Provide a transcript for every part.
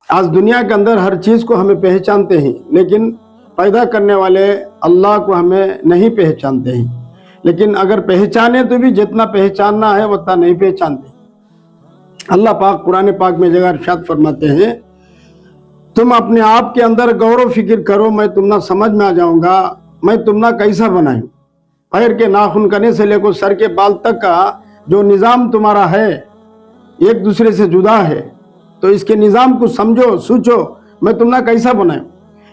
آج دنیا کے اندر ہر چیز کو ہمیں پہچانتے ہیں، لیکن پیدا کرنے والے اللہ کو ہمیں نہیں پہچانتے ہیں۔ لیکن اگر پہچانے تو بھی جتنا پہچاننا ہے اتنا نہیں پہچانتے۔ اللہ پاک قرآن پاک میں جگہ ارشاد فرماتے ہیں، تم اپنے آپ کے اندر غور و فکر کرو، میں تم نہ سمجھ میں آ جاؤں گا، میں تم نہ کیسا بناؤں۔ پیر کے ناخن کنے سے لے کر سر کے بال تک کا جو نظام تمہارا ہے ایک دوسرے سے جدا ہے، تو اس کے نظام کو سمجھو، سوچو، میں تم نہ کیسا بناؤں۔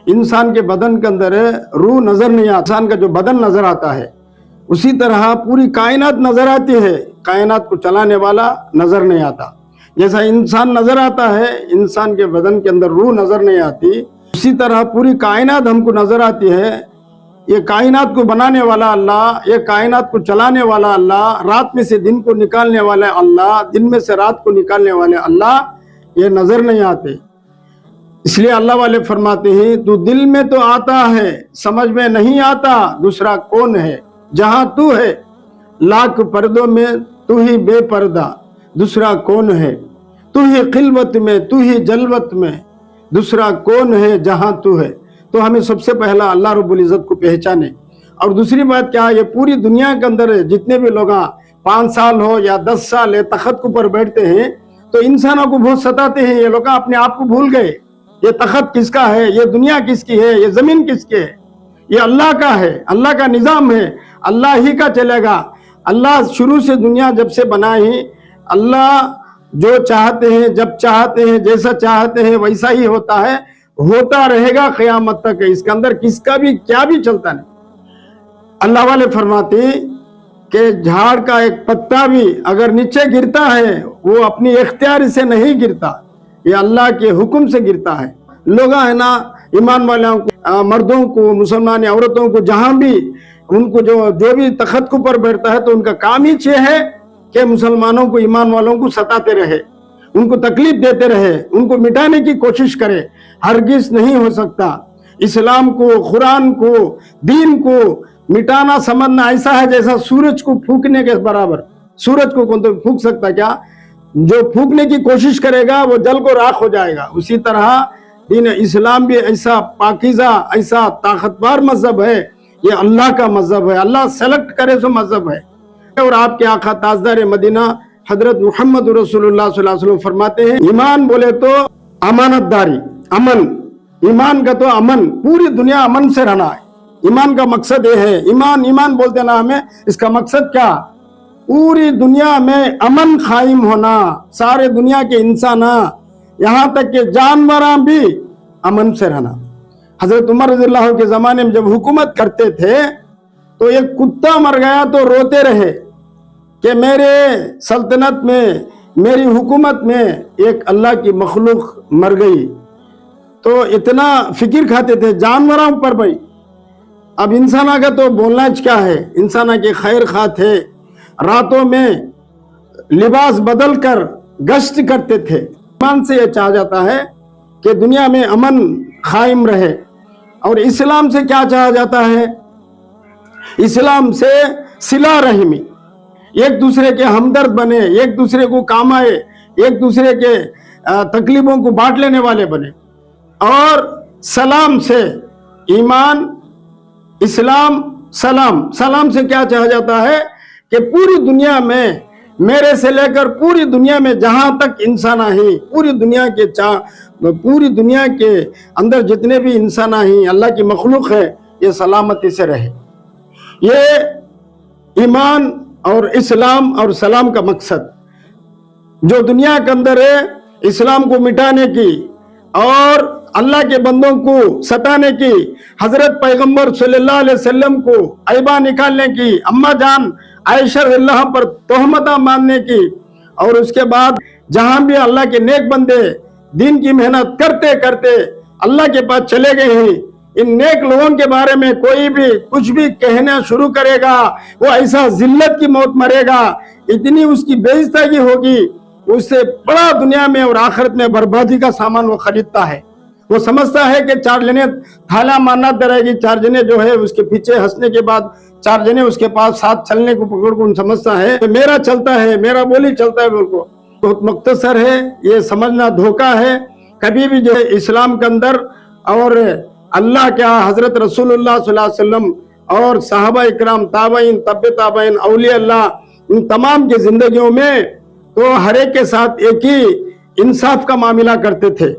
انسان کے بدن کے اندر روح نظر نہیں آتا، انسان کا جو بدن نظر آتا ہے اسی طرح پوری کائنات نظر آتی ہے، کائنات کو چلانے والا نظر نہیں آتا۔ جیسا انسان نظر آتا ہے، انسان کے بدن کے اندر روح نظر نہیں آتی، اسی طرح پوری کائنات ہم کو نظر آتی ہے۔ یہ کائنات کو بنانے والا اللہ، یہ کائنات کو چلانے والا اللہ، رات میں سے دن کو نکالنے والا اللہ، دن میں سے رات کو نکالنے والے اللہ، یہ نظر نہیں آتے۔ اس لیے اللہ والے فرماتے ہیں، تو دل میں تو آتا ہے، سمجھ میں نہیں آتا دوسرا کون ہے۔ جہاں تو ہے لاکھ پردوں میں تو ہی بے پردہ، دوسرا کون ہے۔ تو ہی خلوت میں، تو ہی جلوت میں، دوسرا کون ہے جہاں تو ہے۔ تو ہمیں سب سے پہلا اللہ رب العزت کو پہچانے۔ اور دوسری بات کیا، یہ پوری دنیا کے اندر جتنے بھی لوگ 5 سال ہو یا 10 سال تخت کے اوپر بیٹھتے ہیں تو انسانوں کو بہت ستاتے ہیں۔ یہ لوگ اپنے آپ کو بھول گئے، یہ تخت کس کا ہے، یہ دنیا کس کی ہے، یہ زمین کس کی ہے۔ یہ اللہ کا ہے، اللہ کا نظام ہے، اللہ ہی کا چلے گا۔ اللہ شروع سے دنیا جب سے بنائی، اللہ جو چاہتے ہیں، جب چاہتے ہیں، جیسا چاہتے ہیں ویسا ہی ہوتا ہے، ہوتا رہے گا قیامت تک۔ اس کے اندر کس کا بھی کیا بھی چلتا نہیں۔ اللہ والے فرماتے کہ جھاڑ کا ایک پتا بھی اگر نیچے گرتا ہے وہ اپنی اختیار سے نہیں گرتا، یہ اللہ کے حکم سے گرتا ہے۔ لوگ ہے نا، ایمان والوں کو، مردوں کو، مسلمان عورتوں کو، جہاں بھی ان کو جو بھی تخت کے اوپر بیٹھتا ہے تو ان کا کام ہی ہے کہ مسلمانوں کو، ایمان والوں کو ستاتے رہے، ان کو تکلیف دیتے رہے، ان کو مٹانے کی کوشش کرے۔ ہرگز نہیں ہو سکتا۔ اسلام کو، قرآن کو، دین کو مٹانا سمجھنا ایسا ہے جیسا سورج کو پھونکنے کے برابر۔ سورج کو کون تو پھونک سکتا کیا؟ جو پھونکنے کی کوشش کرے گا وہ جل کو راکھ ہو جائے گا۔ اسی طرح دین اسلام بھی ایسا پاکیزہ، ایسا طاقتور مذہب ہے، یہ اللہ کا مذہب ہے، اللہ سلیکٹ کرے سو مذہب ہے۔ اور آپ کے آقا تاجدار مدینہ حضرت محمد رسول اللہ صلی اللہ علیہ وسلم فرماتے ہیں، ایمان بولے تو امانت داری، امن، ایمان کا تو امن، پوری دنیا امن سے رہنا ہے۔ ایمان کا مقصد یہ ہے، ایمان بولتے نا ہمیں، اس کا مقصد کیا؟ پوری دنیا میں امن قائم ہونا، سارے دنیا کے انسان، یہاں تک کہ جانوراں بھی امن سے رہنا۔ حضرت عمر رضی اللہ عنہ کے زمانے میں جب حکومت کرتے تھے تو ایک کتا مر گیا تو روتے رہے کہ میرے سلطنت میں، میری حکومت میں ایک اللہ کی مخلوق مر گئی، تو اتنا فکر کھاتے تھے جانوراں پر بھائی۔ اب انسانہ کا تو بولنا کیا ہے، انسانہ کے خیر خواہ تھے، راتوں میں لباس بدل کر گشت کرتے تھے۔ ایمان سے یہ چاہا جاتا ہے کہ دنیا میں امن قائم رہے۔ اور اسلام سے کیا چاہا جاتا ہے؟ اسلام سے صلہ رحمی، ایک دوسرے کے ہمدرد بنے، ایک دوسرے کو کام آئے، ایک دوسرے کے تکلیفوں کو بانٹ لینے والے بنے۔ اور سلام سے، ایمان، اسلام، سلام سے کیا چاہا جاتا ہے کہ پوری دنیا میں، میرے سے لے کر پوری دنیا میں جہاں تک انسان ہیں، پوری دنیا کے اندر جتنے بھی انسان ہیں، اللہ کی مخلوق ہے، یہ سلامتی سے رہے۔ یہ ایمان اور اسلام اور سلام کا مقصد جو دنیا کے اندر ہے، اسلام کو مٹانے کی اور اللہ کے بندوں کو ستانے کی، حضرت پیغمبر صلی اللہ علیہ وسلم کو عیبہ نکالنے کی، اماں جان عائشہ رضی اللہ پر تہمتہ ماننے کی، اور اس کے بعد جہاں بھی اللہ کے نیک بندے دین کی محنت کرتے کرتے اللہ کے پاس چلے گئے ہیں، ان نیک لوگوں کے بارے میں کوئی بھی کچھ بھی کہنا شروع کرے گا وہ ایسا ذلت کی موت مرے گا، اتنی اس کی بے عزتی ہوگی، اس سے بڑا دنیا میں اور آخرت میں بربادی کا سامان وہ خریدتا ہے۔ وہ سمجھتا ہے کہ 4 جنے تھالا مارنا درے گی، 4 جنے جو ہے اس کے پیچھے ہنسنے کے بعد 4 جنے اس کے پاس ساتھ چلنے کو پکڑ کو سمجھتا ہے میرا چلتا ہے، میرا بولی چلتا ہے۔ بول کو بہت مختصر ہے، یہ سمجھنا دھوکہ ہے۔ کبھی بھی جو ہے اسلام کے اندر اور اللہ کے حضرت رسول اللہ صلی اللہ علیہ وسلم اور صحابہ اکرام تابعین تبع تابعین اولیاء اللہ ان تمام کی زندگیوں میں تو ہر ایک کے ساتھ ایک ہی انصاف کا معاملہ کرتے تھے.